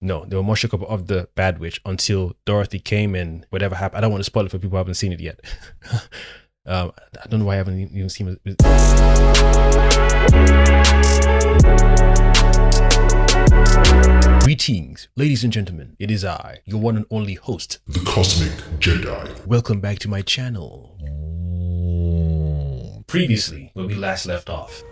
No, they were more shook up of the bad witch until Dorothy came and whatever happened. I don't want to spoil it for people who haven't seen it yet. I don't know why I haven't even seen it. Greetings, ladies and gentlemen. It is I, your one and only host, the Cosmic Jedi. Welcome back to my channel. Previously, where we last left off.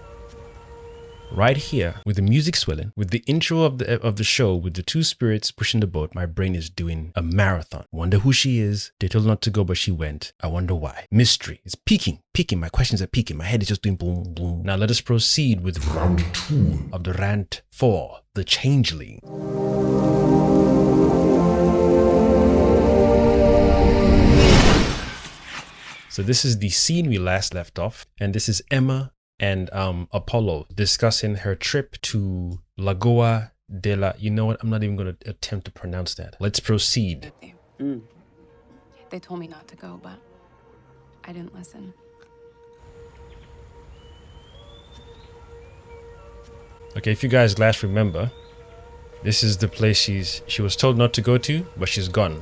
Right here, with the music swelling, with the intro of the show, with the two spirits pushing the boat, my brain is doing a marathon. Wonder who she is. They told her not to go, but she went. I wonder why. Mystery. It's peaking. My questions are peaking. My head is just doing boom, boom. Now let us proceed with round 2 of the rant for The Changeling. So this is the scene we last left off, and this is Emma and Apollo discussing her trip to Lagoa de la... You know what? I'm not even going to attempt to pronounce that. Let's proceed. They told me not to go, but I didn't listen. Okay, if you guys last remember, this is the place she was told not to go to, but she's gone.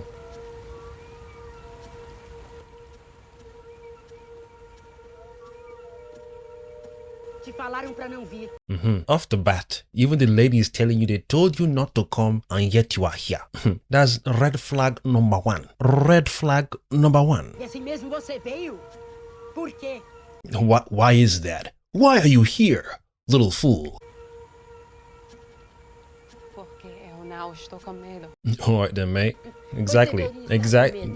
Off the bat, even the lady is telling you they told you not to come and yet you are here. That's red flag number 1. Red flag number 1. Why is that? Why are you here, little fool? Alright then, mate. Exactly.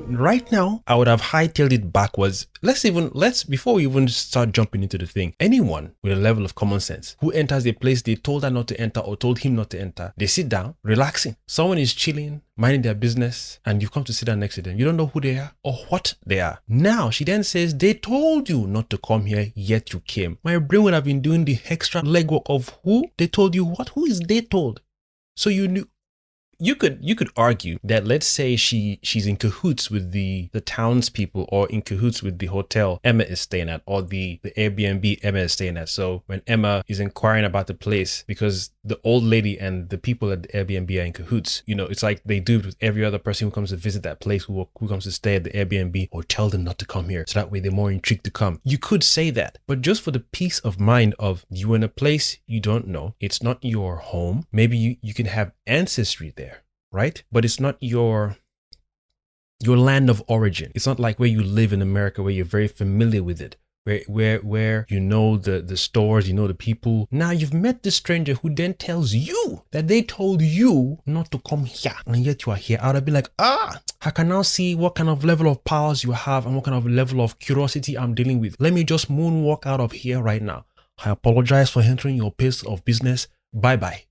Right now, I would have hightailed it backwards. Before we even start jumping into the thing, anyone with a level of common sense who enters a place they told her not to enter or told him not to enter, they sit down, relaxing. Someone is chilling, minding their business, and you've come to sit down next to them. You don't know who they are or what they are. Now, she then says, they told you not to come here, yet you came. My brain would have been doing the extra legwork of who? They told you what? Who is they told? So you knew. You could argue that, let's say she's in cahoots with the townspeople, or in cahoots with the hotel Emma is staying at, or the Airbnb Emma is staying at. So when Emma is inquiring about the place, because the old lady and the people at the Airbnb are in cahoots, you know, it's like they do it with every other person who comes to visit that place, who comes to stay at the Airbnb, or tell them not to come here. So that way they're more intrigued to come. You could say that, but just for the peace of mind of you in a place you don't know, it's not your home. Maybe you can have ancestry there, right? But it's not your land of origin. It's not like where you live in America, where you're very familiar with it, where you know the stores, you know the people. Now you've met this stranger who then tells you that they told you not to come here, and yet you are here. I would be like, I can now see what kind of level of powers you have and what kind of level of curiosity I'm dealing with. Let me just moonwalk out of here right now. I apologize for entering your place of business. Bye-bye.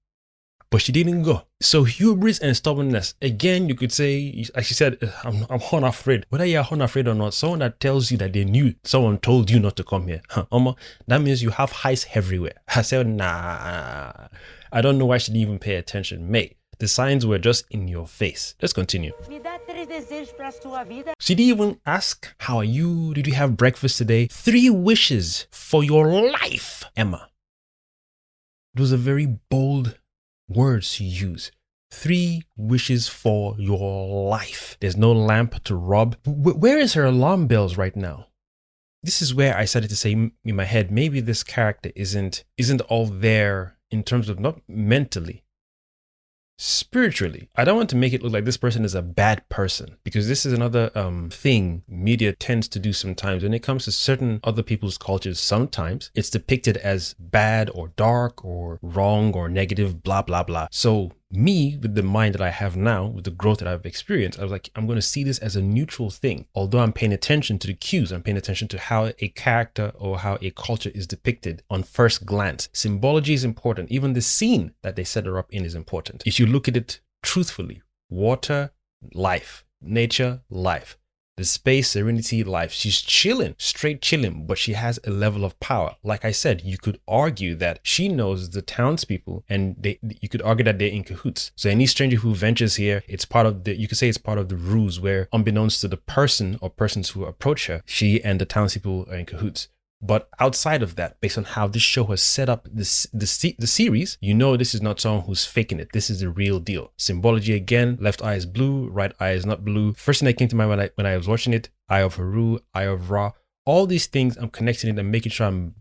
But she didn't go. So hubris and stubbornness. Again, you could say, as she said, I'm unafraid. Whether you're unafraid or not, someone that tells you that they knew, someone told you not to come here. That means you have highs everywhere. I said, nah. I don't know why she didn't even pay attention. Mate, the signs were just in your face. Let's continue. She didn't even ask, how are you? Did you have breakfast today? 3 wishes for your life, Emma. It was a very bold words to use. 3 wishes for your life. There's no lamp to rub. Where is her alarm bells right now? This is where I started to say in my head, maybe this character isn't all there in terms of not mentally, spiritually. I don't want to make it look like this person is a bad person, because this is another thing media tends to do sometimes. When it comes to certain other people's cultures, sometimes it's depicted as bad or dark or wrong or negative, blah, blah, blah. So me, with the mind that I have now, with the growth that I've experienced, I was like, I'm going to see this as a neutral thing. Although I'm paying attention to the cues, I'm paying attention to how a character or how a culture is depicted on first glance. Symbology is important. Even the scene that they set her up in is important. If you look at it truthfully, water, life, nature, life. The space, serenity, life. She's chilling, straight chilling, but she has a level of power. Like I said, you could argue that she knows the townspeople, and you could argue that they're in cahoots. So any stranger who ventures here, it's part of you could say it's part of the ruse where, unbeknownst to the person or persons who approach her, she and the townspeople are in cahoots. But outside of that, based on how this show has set up the series, you know this is not someone who's faking it. This is the real deal. Symbology again, left eye is blue, right eye is not blue. First thing that came to mind when I was watching it, Eye of Haru, Eye of Ra, all these things, I'm connecting it and making sure I'm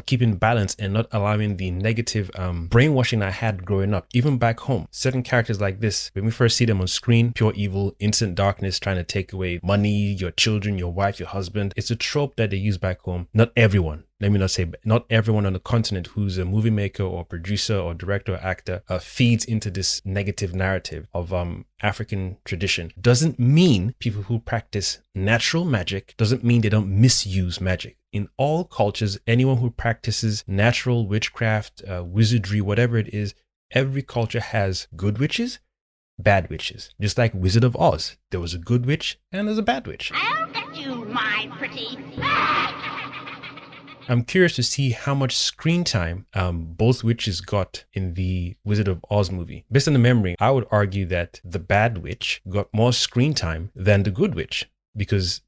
keeping balance and not allowing the negative brainwashing I had growing up. Even back home, certain characters like this, when we first see them on screen, pure evil, instant darkness, trying to take away money, your children, your wife, your husband. It's a trope that they use back home. Not everyone. Let me not say, not everyone on the continent who's a movie maker or producer or director or actor feeds into this negative narrative of African tradition. Doesn't mean people who practice natural magic, doesn't mean they don't misuse magic. In all cultures, anyone who practices natural witchcraft, wizardry, whatever it is, every culture has good witches, bad witches. Just like Wizard of Oz, there was a good witch and there's a bad witch. I'll get you, my pretty. I'm curious to see how much screen time both witches got in the Wizard of Oz movie. Based on the memory, I would argue that the bad witch got more screen time than the good witch, because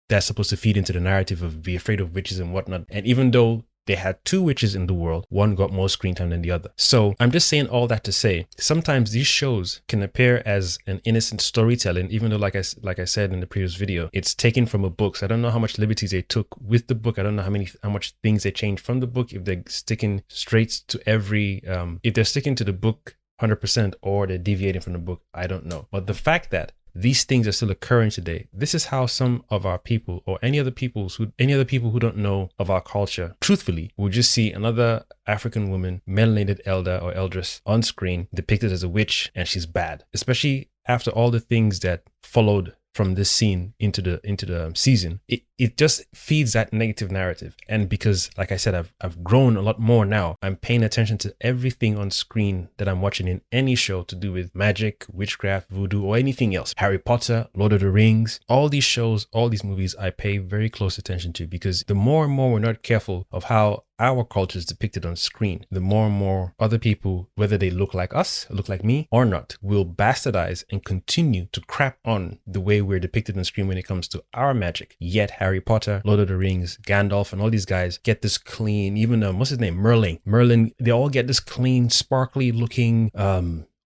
that's supposed to feed into the narrative of be afraid of witches and whatnot. And even though they had two witches in the world, one got more screen time than the other. So I'm just saying all that to say, sometimes these shows can appear as an innocent storytelling, even though like I said in the previous video, it's taken from a book. So I don't know how much liberties they took with the book. I don't know how much things they changed from the book, if they're sticking straight to every, if they're sticking to the book 100% or they're deviating from the book, I don't know. But the fact that these things are still occurring today. This is how some of our people, or any other people who don't know of our culture, truthfully, will just see another African woman, melanated elder or eldress on screen depicted as a witch, and she's bad. Especially after all the things that followed from this scene into the season, it just feeds that negative narrative. And because, like I said, I've grown a lot more now, I'm paying attention to everything on screen that I'm watching in any show to do with magic, witchcraft, voodoo, or anything else. Harry Potter, Lord of the Rings, all these shows, all these movies, I pay very close attention to, because the more and more we're not careful of how our culture is depicted on screen, the more and more other people, whether they look like us, look like me or not, will bastardize and continue to crap on the way we're depicted on screen when it comes to our magic. Yet Harry Potter, Lord of the Rings, Gandalf, and all these guys get this clean, even what's his name, Merlin, they all get this clean, sparkly looking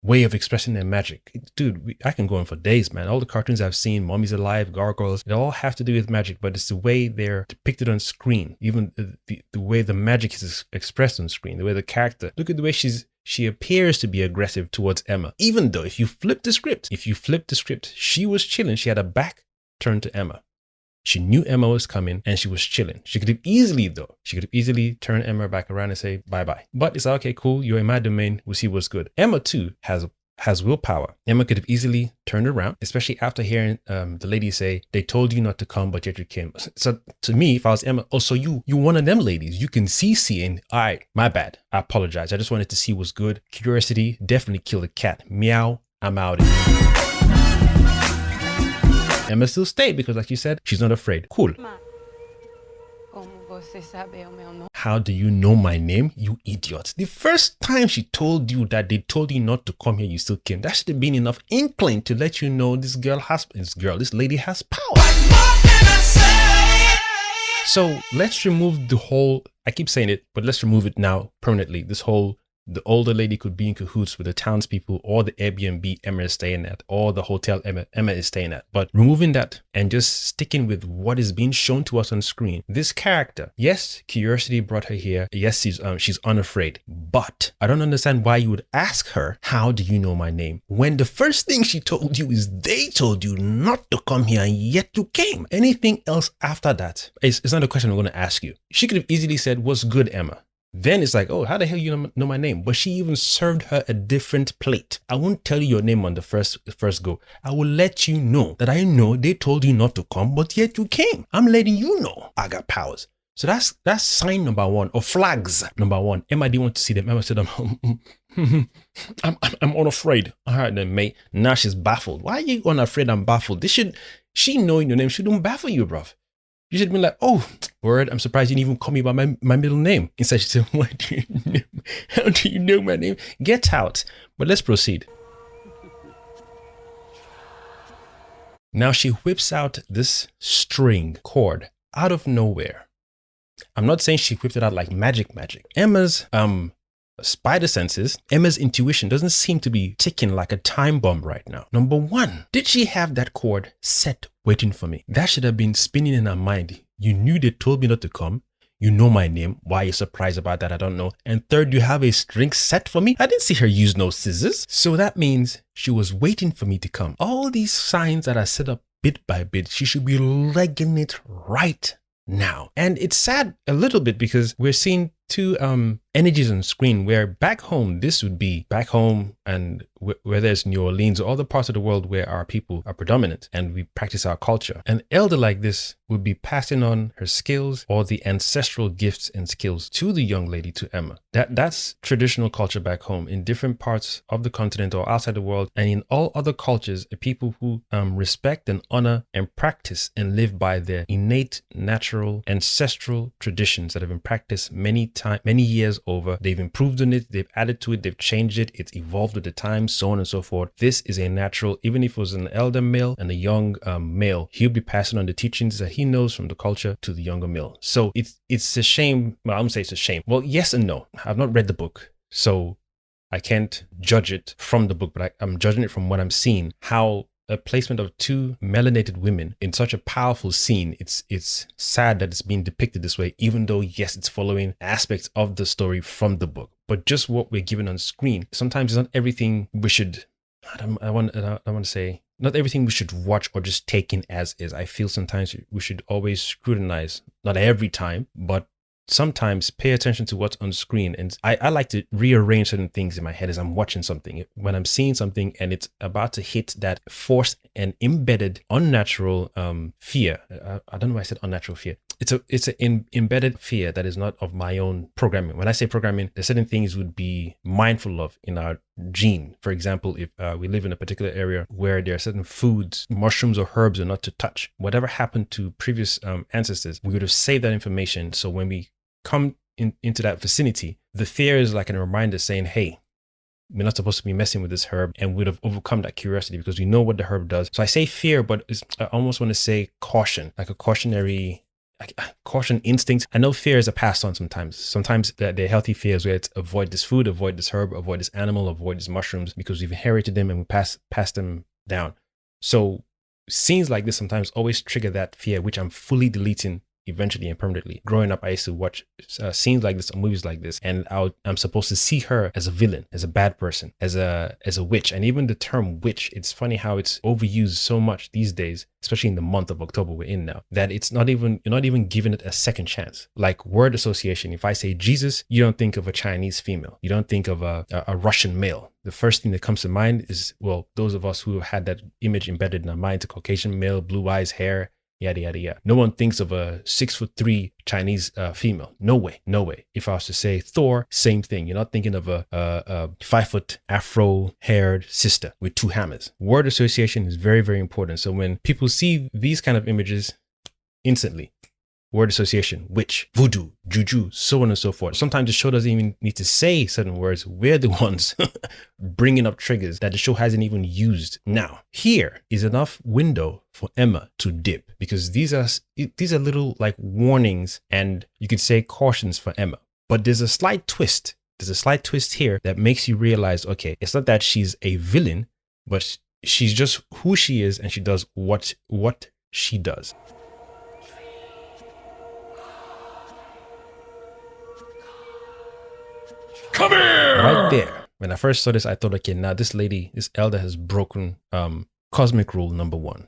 way of expressing their magic. Dude, I can go on for days, man. All the cartoons I've seen, Mummies Alive, Gargoyles, they all have to do with magic, but it's the way they're depicted on screen. Even the way the magic is expressed on screen, the way the character, look at the way she appears to be aggressive towards Emma. Even though if you flip the script, she was chilling. She had a back turned to Emma. She knew Emma was coming and she was chilling. She could have easily turned Emma back around and say bye-bye. But it's like, okay, cool, you're in my domain, we'll see what's good. Emma too has willpower. Emma could have easily turned around, especially after hearing the lady say, they told you not to come, but yet you came. So to me, if I was Emma, so you one of them ladies, you can see seeing, all right, my bad, I apologize. I just wanted to see what's good. Curiosity definitely killed a cat. Meow, I'm out. Emma still stayed because, like you said, she's not afraid. Cool. How do you know my name, you idiot? The first time she told you that they told you not to come here, you still came. That should have been enough inkling to let you know this lady has power. So let's remove the whole, I keep saying it, but let's remove it now permanently. This whole, the older lady could be in cahoots with the townspeople or the Airbnb Emma is staying at or the hotel Emma is staying at. But removing that and just sticking with what is being shown to us on screen. This character, yes, curiosity brought her here. Yes, she's unafraid. But I don't understand why you would ask her, how do you know my name? When the first thing she told you is they told you not to come here and yet you came. Anything else after that, it's not a question I'm going to ask you. She could have easily said, what's good, Emma? Then it's like, oh, how the hell you know my name? But she even served her a different plate. I won't tell you your name on the first go. I will let you know that I know they told you not to come, but yet you came. I'm letting you know I got powers. So that's sign number one, or flags number one. Emma didn't want to see them. Emma said, I'm unafraid. All right then, mate. Now she's baffled. Why are you unafraid and baffled? She knowing your name shouldn't baffle you, bruv. You should be like, oh, Blerd, I'm surprised you didn't even call me by my middle name. Instead, she said, what do you know? How do you know my name? Get out. But let's proceed. Now she whips out this string cord out of nowhere. I'm not saying she whipped it out like magic. Emma's spider senses, Emma's intuition doesn't seem to be ticking like a time bomb right now. Number one, did she have that cord set waiting for me? That should have been spinning in her mind. You knew they told me not to come. You know my name. Why are you surprised about that? I don't know. And third, you have a string set for me? I didn't see her use no scissors. So that means she was waiting for me to come. All these signs that are set up bit by bit, she should be legging it right now. And it's sad a little bit because we're seeing two energies on screen where back home, this would be back home and where there's New Orleans or other parts of the world where our people are predominant and we practice our culture. An elder like this would be passing on her skills or the ancestral gifts and skills to the young lady, to Emma. That's traditional culture back home in different parts of the continent or outside the world. And in all other cultures, people who respect and honor and practice and live by their innate, natural, ancestral traditions that have been practiced many years over. They've improved on it, they've added to it, they've changed it, it's evolved with the times, so on and so forth. This is a natural, even if it was an elder male and a young male, he'll be passing on the teachings that he knows from the culture to the younger male. So it's a shame. Well, I'm gonna say it's a shame. Well, yes and no. I've not read the book, so I can't judge it from the book, but I'm judging it from what I'm seeing, how a placement of two melanated women in such a powerful scene. It's sad that it's being depicted this way, even though, yes, it's following aspects of the story from the book. But just what we're given on screen, sometimes it's not everything we should, I want to say, not everything we should watch or just take in as is. I feel sometimes we should always scrutinize, not every time, but sometimes pay attention to what's on screen. And I like to rearrange certain things in my head as I'm watching something. When I'm seeing something and it's about to hit that forced and embedded unnatural fear. I don't know why I said unnatural fear. It's an embedded fear that is not of my own programming. When I say programming, there's certain things we'd be mindful of in our gene. For example, if we live in a particular area where there are certain foods, mushrooms or herbs are not to touch. Whatever happened to previous ancestors, we would have saved that information. So when we come into that vicinity, the fear is like a reminder saying, hey, we're not supposed to be messing with this herb, and we'd have overcome that curiosity because we know what the herb does. So I say fear, but I almost want to say caution, like a cautionary, caution instinct. I know fears are passed on sometimes. Sometimes they're healthy fears where it's avoid this food, avoid this herb, avoid this animal, avoid these mushrooms, because we've inherited them and we pass them down. So scenes like this sometimes always trigger that fear, which I'm fully deleting eventually and permanently. Growing up, I used to watch scenes like this or movies like this, and I'm supposed to see her as a villain, as a bad person, as a witch. And even the term witch, it's funny how it's overused so much these days, especially in the month of October we're in now, that you're not even giving it a second chance. Like word association, if I say Jesus, you don't think of a Chinese female, you don't think of a Russian male. The first thing that comes to mind is, well, those of us who have had that image embedded in our minds, a Caucasian male, blue eyes, hair, yada, yada, yada. No one thinks of a 6'3" Chinese female. No way. If I was to say Thor, same thing. You're not thinking of a 5' afro-haired sister with two hammers. Word association is very, very important. So when people see these kind of images, instantly, word association, witch, voodoo, juju, so on and so forth. Sometimes the show doesn't even need to say certain words. We're the ones bringing up triggers that the show hasn't even used. Now, here is enough window for Emma to dip, because these are little like warnings and you could say cautions for Emma. But there's a slight twist. There's a slight twist here that makes you realize, okay, it's not that she's a villain, but she's just who she is and she does what she does. Come here! Right there. When I first saw this, I thought, okay, now this elder has broken cosmic rule number 1.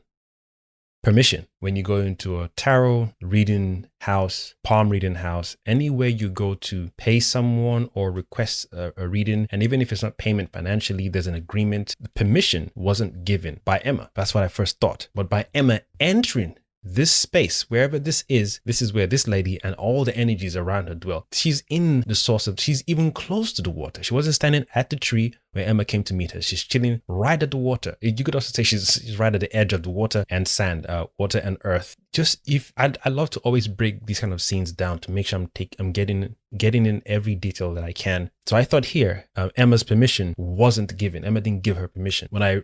Permission. When you go into a tarot reading house, palm reading house, anywhere you go to pay someone or request a reading, and even if it's not payment financially, there's an agreement. The permission wasn't given by Emma. That's what I first thought. But by Emma entering this space, wherever this is where this lady and all the energies around her dwell. She's in the source she's even close to the water. She wasn't standing at the tree where Emma came to meet her. She's chilling right at the water. You could also say she's right at the edge of the water and sand, water and earth. I love to always break these kind of scenes down to make sure I'm getting in every detail that I can. So I thought here, Emma's permission wasn't given. Emma didn't give her permission. When I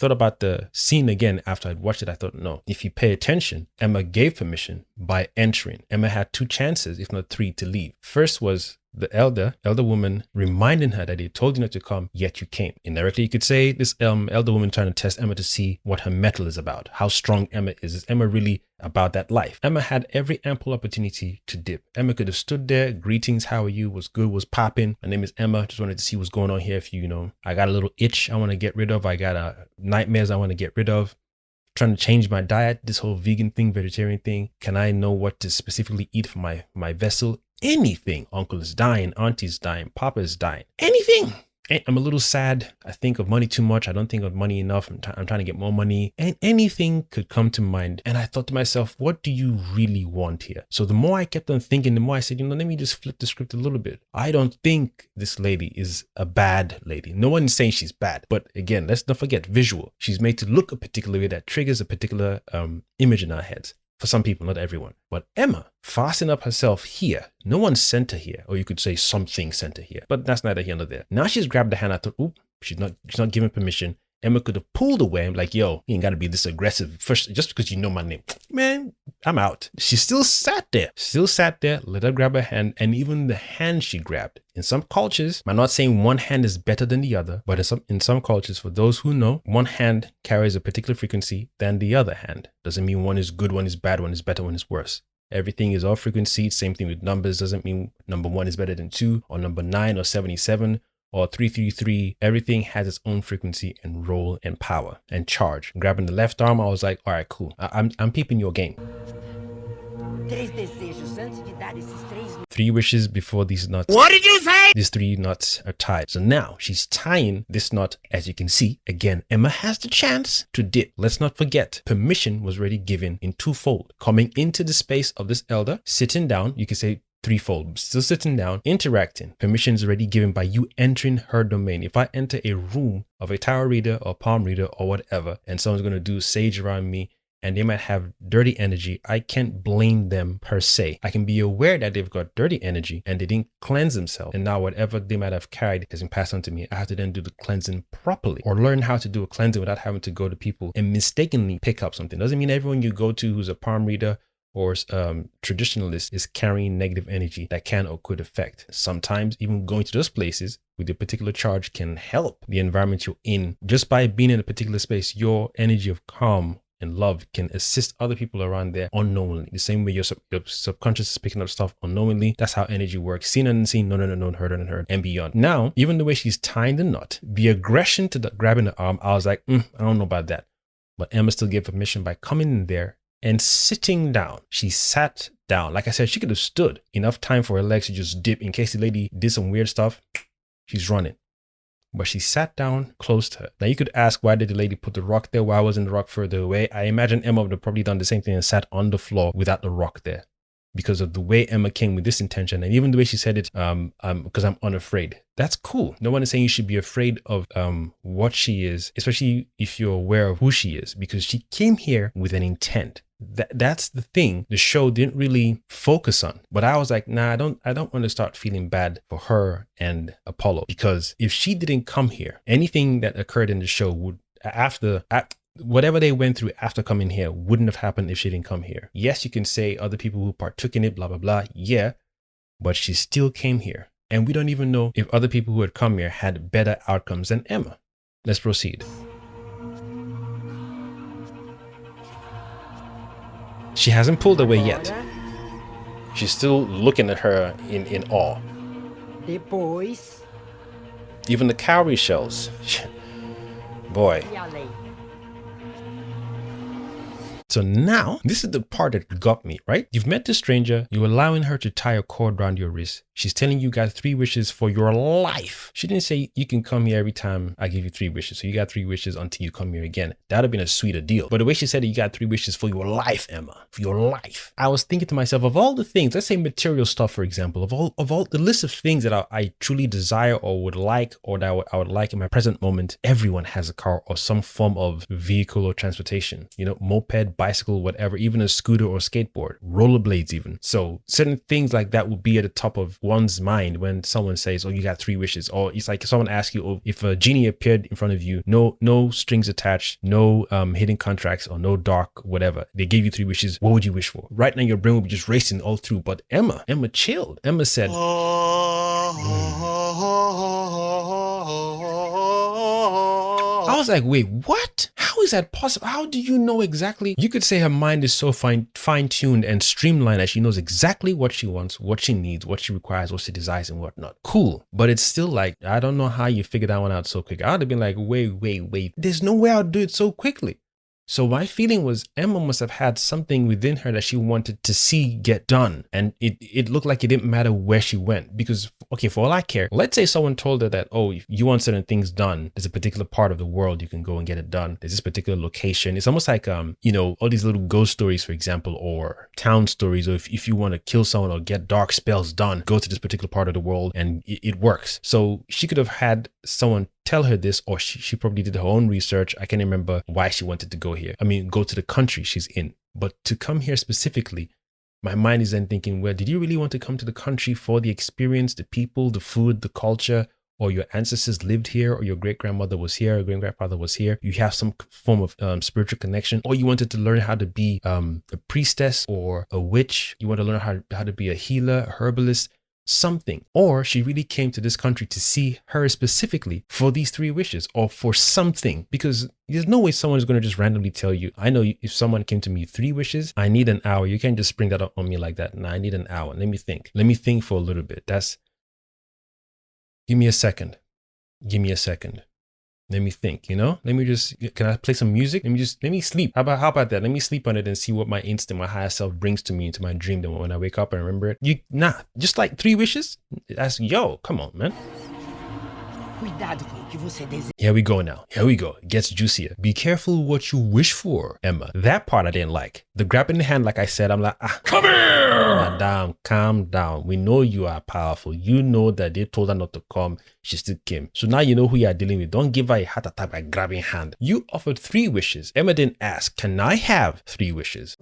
thought about the scene again after I'd watched it. I thought, no, if you pay attention, Emma gave permission by entering. Emma had 2 chances, if not 3, to leave. First was the elder woman reminding her that they told you not to come, yet you came. Indirectly, you could say this elder woman trying to test Emma to see what her mettle is about, how strong Emma is. Is Emma really about that life? Emma had every ample opportunity to dip. Emma could have stood there, greetings, how are you, what's good, what's popping, my name is Emma, just wanted to see what's going on here. If you know, I got a little itch I want to get rid of, I got nightmares I want to get rid of, trying to change my diet, this whole vegan thing, vegetarian thing. Can I know what to specifically eat for my vessel? Anything. Uncle is dying, auntie's dying, papa is dying, anything. I'm a little sad. I think of money too much. I don't think of money enough. I'm trying to get more money, and anything could come to mind. And I thought to myself, what do you really want here? So the more I kept on thinking, the more I said, let me just flip the script a little bit. I don't think this lady is a bad lady. No one is saying she's bad. But again, let's not forget visual. She's made to look a particular way that triggers a particular image in our heads. For some people, not everyone. But Emma fastened up herself here. No one sent her here. Or you could say something sent her here. But that's neither here nor there. Now she's grabbed the hand. I thought, oop, she's not given permission. Emma could have pulled away. I'm like, yo, you ain't got to be this aggressive. First, just because you know my name. Man, I'm out. She still sat there. Let her grab her hand. And even the hand she grabbed. In some cultures, I'm not saying one hand is better than the other, but in some cultures, for those who know, one hand carries a particular frequency than the other hand. Doesn't mean one is good, one is bad, one is better, one is worse. Everything is all frequency. Same thing with numbers. Doesn't mean number 1 is better than 2 or number 9 or 77. Or 333, everything has its own frequency and role and power and charge. Grabbing the left arm, I was like, all right, cool. I'm peeping your game. 3 wishes before these nuts. What did you say? These 3 nuts are tied. So now she's tying this knot, as you can see. Again, Emma has the chance to dip. Let's not forget, permission was already given in 2-fold. Coming into the space of this elder, sitting down, you can say 3-fold, still sitting down, interacting. Permission is already given by you entering her domain. If I enter a room of a tarot reader or palm reader or whatever, and someone's going to do sage around me and they might have dirty energy, I can't blame them per se. I can be aware that they've got dirty energy and they didn't cleanse themselves. And now whatever they might have carried has been passed on to me. I have to then do the cleansing properly or learn how to do a cleansing without having to go to people and mistakenly pick up something. Doesn't mean everyone you go to who's a palm reader or traditionalist is carrying negative energy that can or could affect. Sometimes even going to those places with a particular charge can help the environment you're in. Just by being in a particular space, your energy of calm and love can assist other people around there unknowingly. The same way your subconscious is picking up stuff unknowingly. That's how energy works. Seen and unseen, known, heard and unheard, and beyond. Now, even the way she's tying the knot, the aggression to the grabbing the arm, I was like, I don't know about that. But Emma still gave permission by coming in there and sitting down. She sat down. Like I said, she could have stood. Enough time for her legs to just dip in case the lady did some weird stuff. She's running. But she sat down close to her. Now you could ask, why did the lady put the rock there? Why wasn't the rock further away? I imagine Emma would have probably done the same thing and sat on the floor without the rock there. Because of the way Emma came with this intention, and even the way she said it, because I'm unafraid. That's cool. No one is saying you should be afraid of what she is, especially if you're aware of who she is, because she came here with an intent. That's the thing the show didn't really focus on. But I was like, nah, I don't want to start feeling bad for her and Apollo, because if she didn't come here, anything that occurred in the show would whatever they went through after coming here wouldn't have happened if she didn't come here. Yes, you can say other people who partook in it, blah, blah, blah. Yeah, but she still came here. And we don't even know if other people who had come here had better outcomes than Emma. Let's proceed. She hasn't pulled away yet. She's still looking at her in awe. Even the cowrie shells. Boy. So now, this is the part that got me, right? You've met this stranger, you're allowing her to tie a cord around your wrist. She's telling you got 3 wishes for your life. She didn't say you can come here every time I give you 3 wishes. So you got 3 wishes until you come here again. That would have been a sweeter deal. But the way she said it, you got 3 wishes for your life, Emma. For your life. I was thinking to myself, of all the things, let's say material stuff, for example, of all the list of things that I truly desire or would like, or that I would like in my present moment, everyone has a car or some form of vehicle or transportation. You know, moped, bicycle, whatever, even a scooter or skateboard, rollerblades even. So certain things like that will be at the top of one's mind when someone says, oh, you got 3 wishes. Or it's like if someone asks you, oh, if a genie appeared in front of you, no strings attached, no hidden contracts or no dark whatever, they gave you 3 wishes, what would you wish for? Right now your brain will be just racing all through. But Emma chilled. Emma said, I was like, wait, what? How is that possible? How do you know exactly? You could say her mind is so fine-tuned and streamlined that she knows exactly what she wants, what she needs, what she requires, what she desires, and whatnot. Cool. But it's still like, I don't know how you figured that one out so quick. I would have been like, wait. There's no way I'd do it so quickly. So my feeling was Emma must have had something within her that she wanted to see get done. And it looked like it didn't matter where she went because, okay, for all I care, let's say someone told her that, oh, if you want certain things done, there's a particular part of the world you can go and get it done. There's this particular location. It's almost like, all these little ghost stories, for example, or town stories. Or if you want to kill someone or get dark spells done, go to this particular part of the world and it works. So she could have had someone tell her this, or she probably did her own research. I can't remember why she wanted to go here. Go to the country she's in. But to come here specifically, my mind is then thinking, well, did you really want to come to the country for the experience, the people, the food, the culture, or your ancestors lived here, or your great-grandmother was here, or great-grandfather was here? You have some form of spiritual connection, or you wanted to learn how to be a priestess or a witch. You want to learn how to be a healer, a herbalist, something. Or she really came to this country to see her specifically for these 3 wishes or for something, because there's no way someone is going to just randomly tell you. I know if someone came to me 3 wishes, I need an hour. You can't just spring that up on me like that. No, I need an hour. Let me think for a little bit. Give me a second. Let me think, let me just, can I play some music? Let me sleep. How about that? Let me sleep on it and see what my instinct, my higher self brings to me into my dream. Then when I wake up and remember it, just like 3 wishes. Come on, man. Here we go now. It gets juicier. Be careful what you wish for, Emma. That part I didn't like. The grabbing the hand, like I said, I'm like, come here! Madam, calm down. We know you are powerful. You know that they told her not to come. She still came. So now you know who you are dealing with. Don't give her a heart attack by grabbing hand. You offered 3 wishes. Emma didn't ask, can I have 3 wishes?